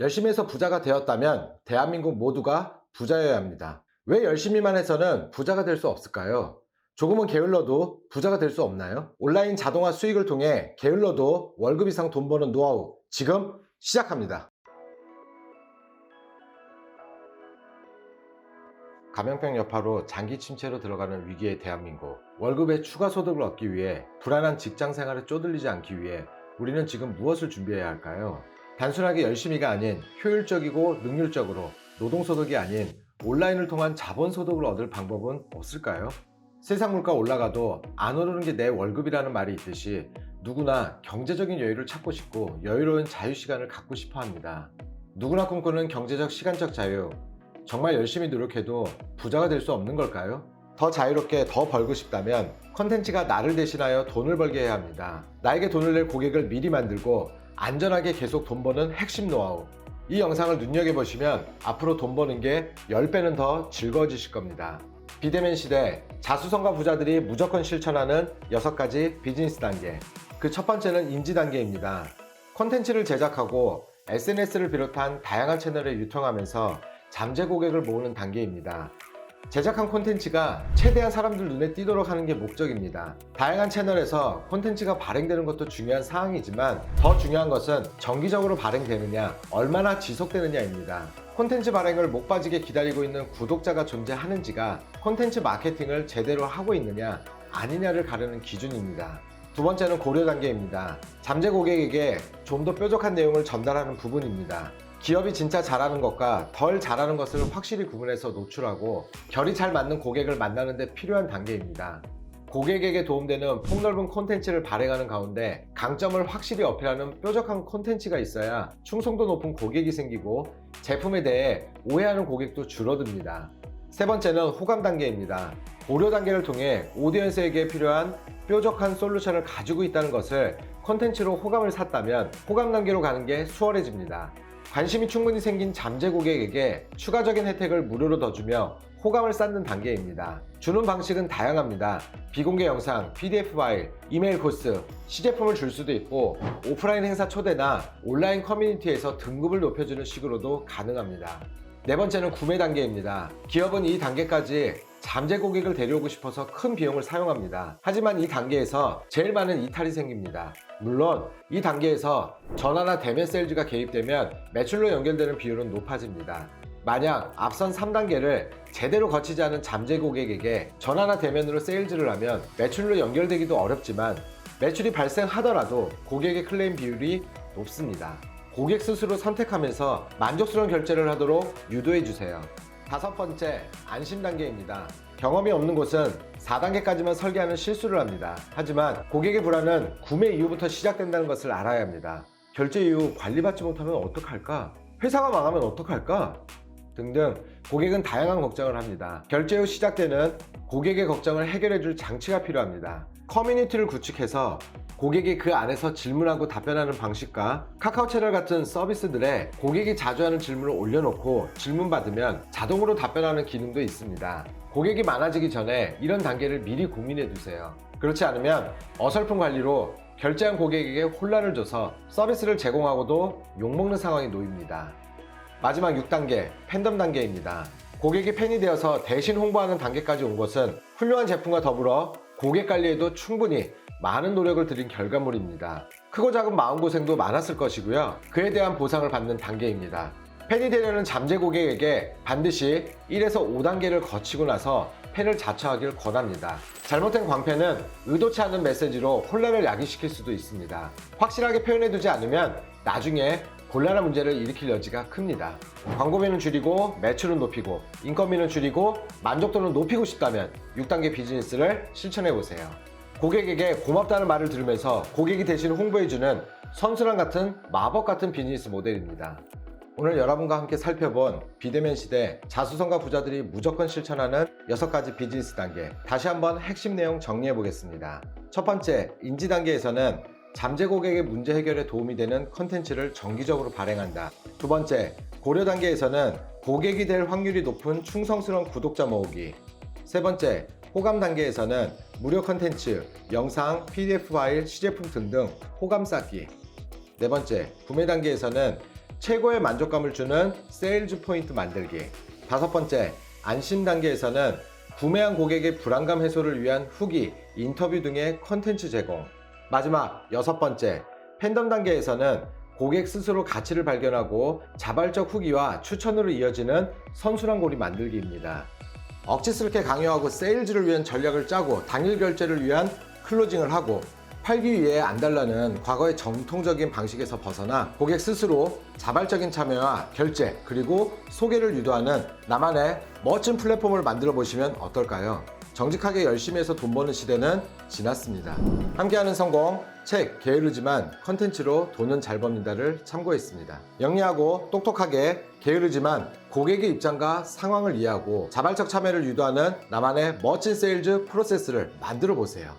열심히 해서 부자가 되었다면 대한민국 모두가 부자여야 합니다. 왜 열심히만 해서는 부자가 될 수 없을까요? 조금은 게을러도 부자가 될 수 없나요? 온라인 자동화 수익을 통해 게을러도 월급 이상 돈 버는 노하우 지금 시작합니다. 감염병 여파로 장기 침체로 들어가는 위기의 대한민국. 월급에 추가 소득을 얻기 위해 불안한 직장 생활에 쪼들리지 않기 위해 우리는 지금 무엇을 준비해야 할까요? 단순하게 열심히가 아닌 효율적이고 능률적으로 노동소득이 아닌 온라인을 통한 자본소득을 얻을 방법은 없을까요? 세상 물가 올라가도 안 오르는 게 내 월급이라는 말이 있듯이 누구나 경제적인 여유를 찾고 싶고 여유로운 자유시간을 갖고 싶어 합니다. 누구나 꿈꾸는 경제적 시간적 자유. 정말 열심히 노력해도 부자가 될 수 없는 걸까요? 더 자유롭게 더 벌고 싶다면 컨텐츠가 나를 대신하여 돈을 벌게 해야 합니다. 나에게 돈을 낼 고객을 미리 만들고 안전하게 계속 돈 버는 핵심 노하우. 이 영상을 눈여겨보시면 앞으로 돈 버는 게 10배는 더 즐거워지실 겁니다. 비대면 시대 자수성가 부자들이 무조건 실천하는 6가지 비즈니스 단계. 그 첫 번째는 인지 단계입니다. 컨텐츠를 제작하고 SNS를 비롯한 다양한 채널에 유통하면서 잠재 고객을 모으는 단계입니다. 제작한 콘텐츠가 최대한 사람들 눈에 띄도록 하는 게 목적입니다. 다양한 채널에서 콘텐츠가 발행되는 것도 중요한 사항이지만 더 중요한 것은 정기적으로 발행되느냐, 얼마나 지속되느냐입니다. 콘텐츠 발행을 목 빠지게 기다리고 있는 구독자가 존재하는지가 콘텐츠 마케팅을 제대로 하고 있느냐, 아니냐를 가르는 기준입니다. 두 번째는 고려 단계입니다. 잠재 고객에게 좀 더 뾰족한 내용을 전달하는 부분입니다. 기업이 진짜 잘하는 것과 덜 잘하는 것을 확실히 구분해서 노출하고 결이 잘 맞는 고객을 만나는 데 필요한 단계입니다. 고객에게 도움되는 폭넓은 콘텐츠를 발행하는 가운데 강점을 확실히 어필하는 뾰족한 콘텐츠가 있어야 충성도 높은 고객이 생기고 제품에 대해 오해하는 고객도 줄어듭니다. 세 번째는 호감 단계입니다. 고려 단계를 통해 오디언스에게 필요한 뾰족한 솔루션을 가지고 있다는 것을 콘텐츠로 호감을 샀다면 호감 단계로 가는 게 수월해집니다. 관심이 충분히 생긴 잠재 고객에게 추가적인 혜택을 무료로 더 주며 호감을 쌓는 단계입니다. 주는 방식은 다양합니다. 비공개 영상, PDF 파일, 이메일 코스, 시제품을 줄 수도 있고 오프라인 행사 초대나 온라인 커뮤니티에서 등급을 높여주는 식으로도 가능합니다. 네 번째는 구매 단계입니다. 기업은 이 단계까지 잠재 고객을 데려오고 싶어서 큰 비용을 사용합니다. 하지만 이 단계에서 제일 많은 이탈이 생깁니다. 물론 이 단계에서 전화나 대면 세일즈가 개입되면 매출로 연결되는 비율은 높아집니다. 만약 앞선 3단계를 제대로 거치지 않은 잠재 고객에게 전화나 대면으로 세일즈를 하면 매출로 연결되기도 어렵지만 매출이 발생하더라도 고객의 클레임 비율이 높습니다. 고객 스스로 선택하면서 만족스러운 결제를 하도록 유도해 주세요. 다섯 번째, 안심 단계입니다. 경험이 없는 곳은 4단계까지만 설계하는 실수를 합니다. 하지만 고객의 불안은 구매 이후부터 시작된다는 것을 알아야 합니다. 결제 이후 관리받지 못하면 어떡할까? 회사가 망하면 어떡할까? 등등 고객은 다양한 걱정을 합니다. 결제 후 시작되는 고객의 걱정을 해결해줄 장치가 필요합니다. 커뮤니티를 구축해서 고객이 그 안에서 질문하고 답변하는 방식과 카카오 채널 같은 서비스들에 고객이 자주 하는 질문을 올려놓고 질문 받으면 자동으로 답변하는 기능도 있습니다. 고객이 많아지기 전에 이런 단계를 미리 고민해 두세요. 그렇지 않으면 어설픈 관리로 결제한 고객에게 혼란을 줘서 서비스를 제공하고도 욕먹는 상황이 놓입니다. 마지막 6단계, 팬덤 단계입니다. 고객이 팬이 되어서 대신 홍보하는 단계까지 온 것은 훌륭한 제품과 더불어 고객 관리에도 충분히 많은 노력을 들인 결과물입니다. 크고 작은 마음고생도 많았을 것이고요. 그에 대한 보상을 받는 단계입니다. 팬이 되려는 잠재 고객에게 반드시 1에서 5단계를 거치고 나서 팬을 자처하길 권합니다. 잘못된 광팬은 의도치 않은 메시지로 혼란을 야기시킬 수도 있습니다. 확실하게 표현해두지 않으면 나중에 곤란한 문제를 일으킬 여지가 큽니다. 광고비는 줄이고 매출은 높이고 인건비는 줄이고 만족도는 높이고 싶다면 6단계 비즈니스를 실천해보세요. 고객에게 고맙다는 말을 들으면서 고객이 대신 홍보해주는 선순환 같은 마법 같은 비즈니스 모델입니다. 오늘 여러분과 함께 살펴본 비대면 시대 자수성가 부자들이 무조건 실천하는 6가지 비즈니스 단계, 다시 한번 핵심 내용 정리해 보겠습니다. 첫 번째, 인지 단계에서는 잠재 고객의 문제 해결에 도움이 되는 컨텐츠를 정기적으로 발행한다. 두 번째, 고려 단계에서는 고객이 될 확률이 높은 충성스러운 구독자 모으기. 세 번째, 호감 단계에서는 무료 컨텐츠, 영상, PDF 파일, 시제품 등등 호감 쌓기. 네 번째, 구매 단계에서는 최고의 만족감을 주는 세일즈 포인트 만들기. 5번째, 안심 단계에서는 구매한 고객의 불안감 해소를 위한 후기, 인터뷰 등의 컨텐츠 제공. 마지막 6번째, 팬덤 단계에서는 고객 스스로 가치를 발견하고 자발적 후기와 추천으로 이어지는 선순환 고리 만들기입니다. 억지스럽게 강요하고 세일즈를 위한 전략을 짜고 당일 결제를 위한 클로징을 하고 팔기 위해 안달나는 과거의 정통적인 방식에서 벗어나 고객 스스로 자발적인 참여와 결제 그리고 소개를 유도하는 나만의 멋진 플랫폼을 만들어 보시면 어떨까요? 정직하게 열심히 해서 돈 버는 시대는 지났습니다. 함께하는 성공, 책 게으르지만 컨텐츠로 돈은 잘 법니다를 참고했습니다. 영리하고 똑똑하게 게으르지만 고객의 입장과 상황을 이해하고 자발적 참여를 유도하는 나만의 멋진 세일즈 프로세스를 만들어 보세요.